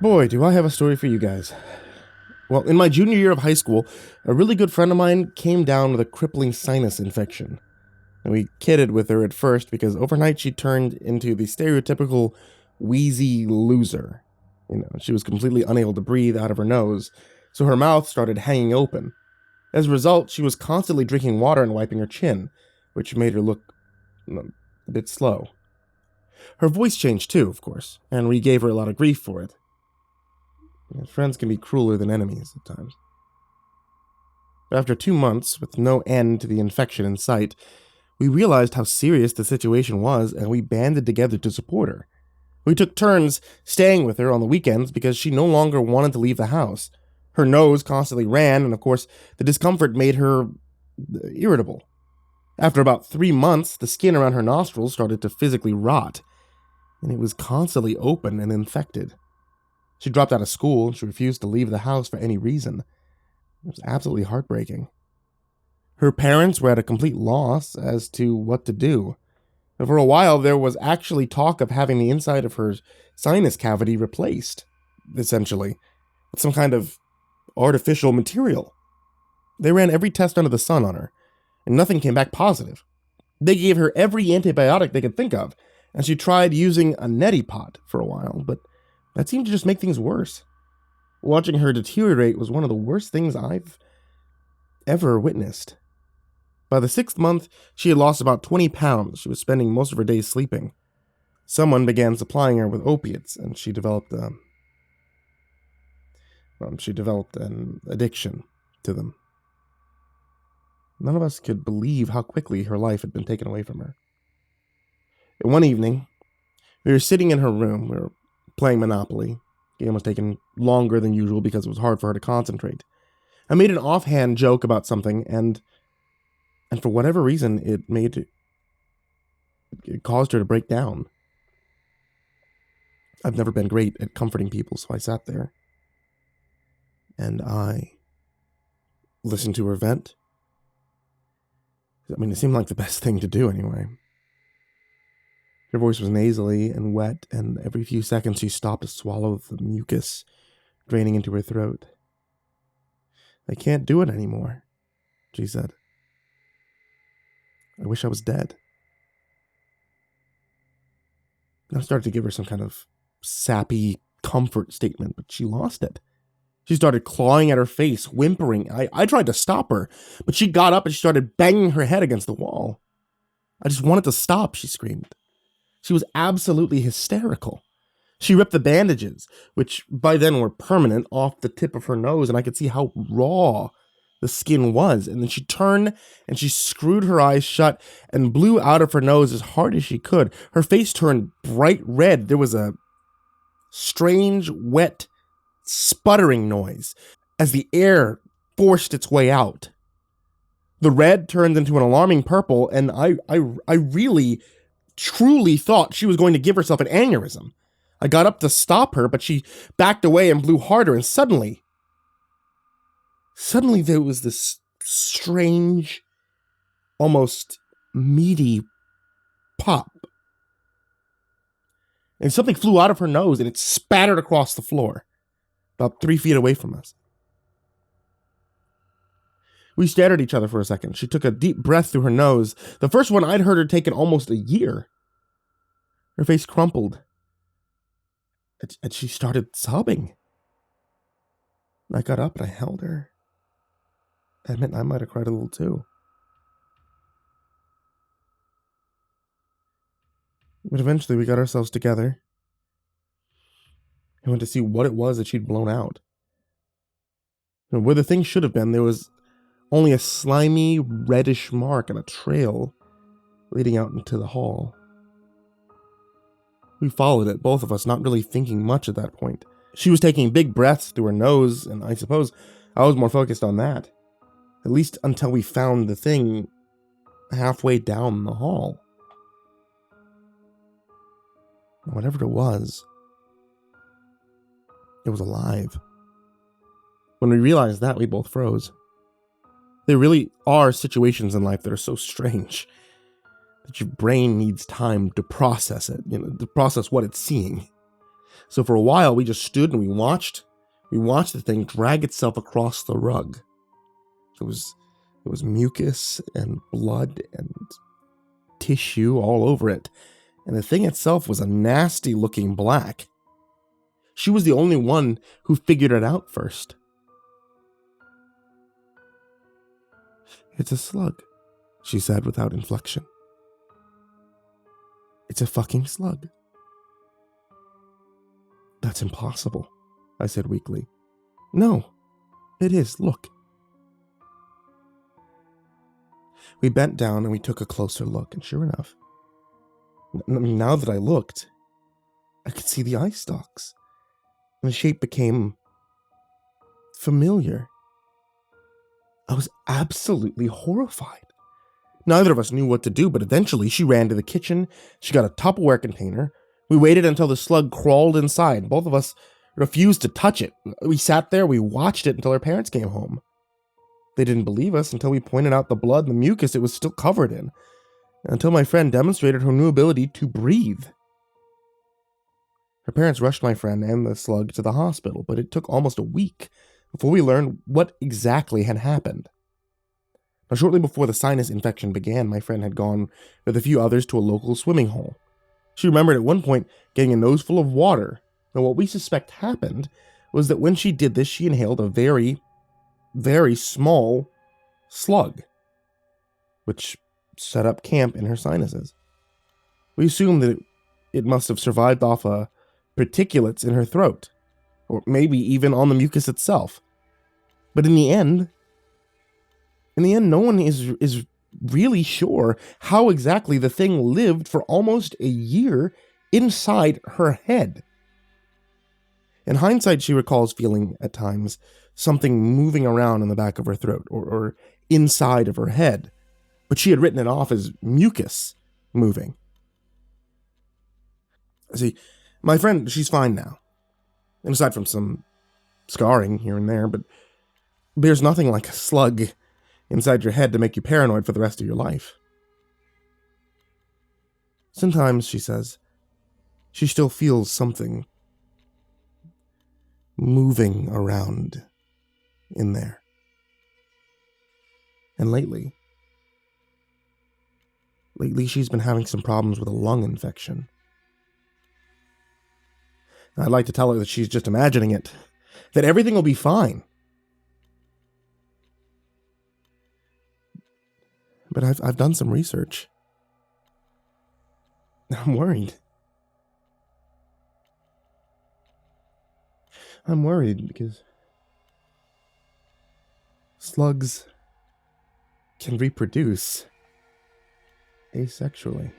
Boy, do I have a story for you guys. Well, in my junior year of high school, a really good friend of mine came down with a crippling sinus infection. And we kidded with her at first because overnight she turned into the stereotypical wheezy loser. She was completely unable to breathe out of her nose, so her mouth started hanging open. As a result, she was constantly drinking water and wiping her chin, which made her look a bit slow. Her voice changed too, of course, and we gave her a lot of grief for it. Friends can be crueler than enemies at times. But after 2 months, with no end to the infection in sight, we realized how serious the situation was, and we banded together to support her. We took turns staying with her on the weekends because she no longer wanted to leave the house. Her nose constantly ran, and of course, the discomfort made her irritable. After about 3 months, the skin around her nostrils started to physically rot, and it was constantly open and infected. She dropped out of school, and she refused to leave the house for any reason. It was absolutely heartbreaking. Her parents were at a complete loss as to what to do. And for a while, there was actually talk of having the inside of her sinus cavity replaced, essentially, with some kind of artificial material. They ran every test under the sun on her, and nothing came back positive. They gave her every antibiotic they could think of, and she tried using a neti pot for a while, but that seemed to just make things worse. Watching her deteriorate was one of the worst things I've ever witnessed. By the 6th month, she had lost about 20 pounds. She was spending most of her days sleeping. Someone began supplying her with opiates, and she developed an addiction to them. None of us could believe how quickly her life had been taken away from her. And one evening, we were sitting in her room. We were playing Monopoly. The game was taking longer than usual because it was hard for her to concentrate. I made an offhand joke about something, and for whatever reason, it caused her to break down. I've never been great at comforting people, so I sat there, and I listened to her vent. It seemed like the best thing to do anyway. Her voice was nasally and wet, and every few seconds she stopped to swallow the mucus draining into her throat. "I can't do it anymore," she said. "I wish I was dead." I started to give her some kind of sappy comfort statement, but she lost it. She started clawing at her face, whimpering. I tried to stop her, but she got up and she started banging her head against the wall. "I just wanted to stop," she screamed. She was absolutely hysterical. She ripped the bandages, which by then were permanent, off the tip of her nose, and I could see how raw the skin was. And then she turned and she screwed her eyes shut and blew out of her nose as hard as she could. Her face turned bright red. There was a strange, wet, sputtering noise as the air forced its way out. The red turned into an alarming purple, and I really, truly thought she was going to give herself an aneurysm. I got up to stop her, but she backed away and blew harder, and suddenly there was this strange, almost meaty pop. And something flew out of her nose, and it spattered across the floor, about 3 feet away from us. We stared at each other for a second. She took a deep breath through her nose, the first one I'd heard her take in almost a year. Her face crumpled, and she started sobbing. I got up and I held her. I admit I might have cried a little too. But eventually we got ourselves together and went to see what it was that she'd blown out. And where the thing should have been, there was only a slimy, reddish mark and a trail leading out into the hall. We followed it, both of us not really thinking much at that point. She was taking big breaths through her nose, and I suppose I was more focused on that. At least until we found the thing halfway down the hall. Whatever it was alive. When we realized that, we both froze. There really are situations in life that are so strange that your brain needs time to process it, to process what it's seeing. So for a while, we just stood and we watched the thing drag itself across the rug. It was mucus and blood and tissue all over it, and the thing itself was a nasty looking black. She was the only one who figured it out first. "It's a slug," she said without inflection. "It's a fucking slug." "That's impossible," I said weakly. "No, it is, look." We bent down and we took a closer look, and sure enough, now that I looked, I could see the eye stalks, and the shape became familiar. I was absolutely horrified. Neither of us knew what to do, but eventually she ran to the kitchen. She got a Tupperware container. We waited until the slug crawled inside. Both of us refused to touch it. We sat there, we watched it until our parents came home. They didn't believe us until we pointed out the blood and the mucus it was still covered in, until my friend demonstrated her new ability to breathe. Her parents rushed my friend and the slug to the hospital, but it took almost a week before we learned what exactly had happened. Now, shortly before the sinus infection began, my friend had gone with a few others to a local swimming hole. She remembered at one point getting a nose full of water. Now, what we suspect happened was that when she did this, she inhaled a very, very small slug, which set up camp in her sinuses. We assumed that it must have survived off particulates in her throat, or maybe even on the mucus itself. But in the end, no one is really sure how exactly the thing lived for almost a year inside her head. In hindsight, she recalls feeling at times something moving around in the back of her throat or inside of her head, but she had written it off as mucus moving. See, my friend, she's fine now. And aside from some scarring here and there, but there's nothing like a slug inside your head to make you paranoid for the rest of your life. Sometimes, she says, she still feels something moving around in there. And lately she's been having some problems with a lung infection. I'd like to tell her that she's just imagining it, that everything will be fine. But I've done some research. I'm worried. I'm worried because slugs can reproduce asexually.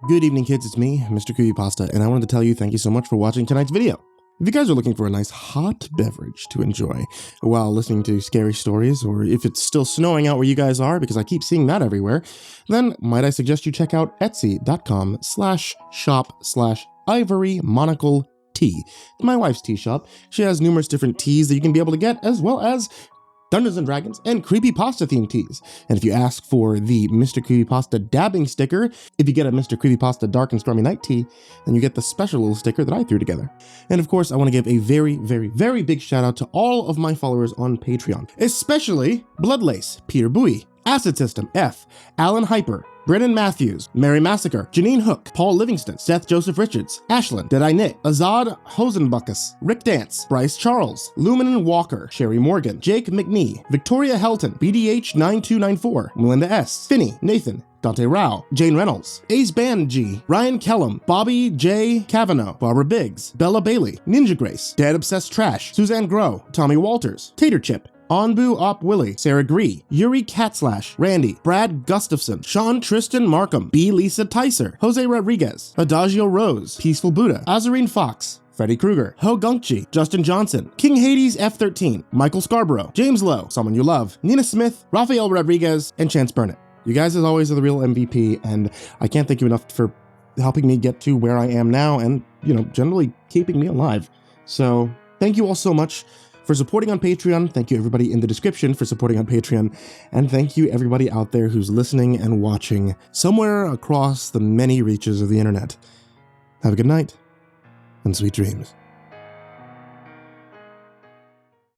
Good evening, kids. It's me, MrCreepyPasta, and I wanted to tell you thank you so much for watching tonight's video. If you guys are looking for a nice hot beverage to enjoy while listening to scary stories, or if it's still snowing out where you guys are, because I keep seeing that everywhere, then might I suggest you check out etsy.com/shop/ivorymonocle tea. My wife's tea shop. She has numerous different teas that you can be able to get, as well as Dungeons & Dragons and Creepypasta themed teas. And if you ask for the Mr. Creepypasta dabbing sticker, if you get a Mr. Creepypasta Dark and Stormy Night tea, then you get the special little sticker that I threw together. And of course, I want to give a very, very, very big shout out to all of my followers on Patreon, especially Bloodlace, Peter Bowie, AcidSystem, F, Alan Hyper, Brennan Matthews, Mary Massacre, Janine Hook, Paul Livingston, Seth Joseph Richards, Ashlyn, Deadeye Nick, Azad Hosenbokus, Rick Dance, Bryce Charles, Luminen Walker, Sheri Morgan, Jake Mcnee, Victoria Helton, BDH9294, Melinda S, Phinney, Nathan, Dante Rowe, Jane Rennalls, acebandg, Ryan Kellum, Bobby J. CAVANAUGH, Barbara Biggs, BellaBailey, NinjaGrace, Dad Obsessed Trash, Suzanne Grow, Tommy Walters, Tater Chip, Onbu Op Willie, Sarah Gree, Yuri Catslash, Randy, Brad Gustafson, Sean Tristan Markham, B. Lisa Tyser, Jose Rodriguez, Adagio Rose, Peaceful Buddha, Azarine Fox, Freddy Krueger, Ho Gunkchi, Justin Johnson, King Hades F13, Michael Scarborough, James Lowe, Someone You Love, Nina Smith, Rafael Rodriguez, and Chance Burnett. You guys, as always, are the real MVP, and I can't thank you enough for helping me get to where I am now and, generally keeping me alive. So thank you all so much for supporting on Patreon. Thank you everybody in the description for supporting on Patreon. And thank you everybody out there who's listening and watching somewhere across the many reaches of the internet. Have a good night and sweet dreams.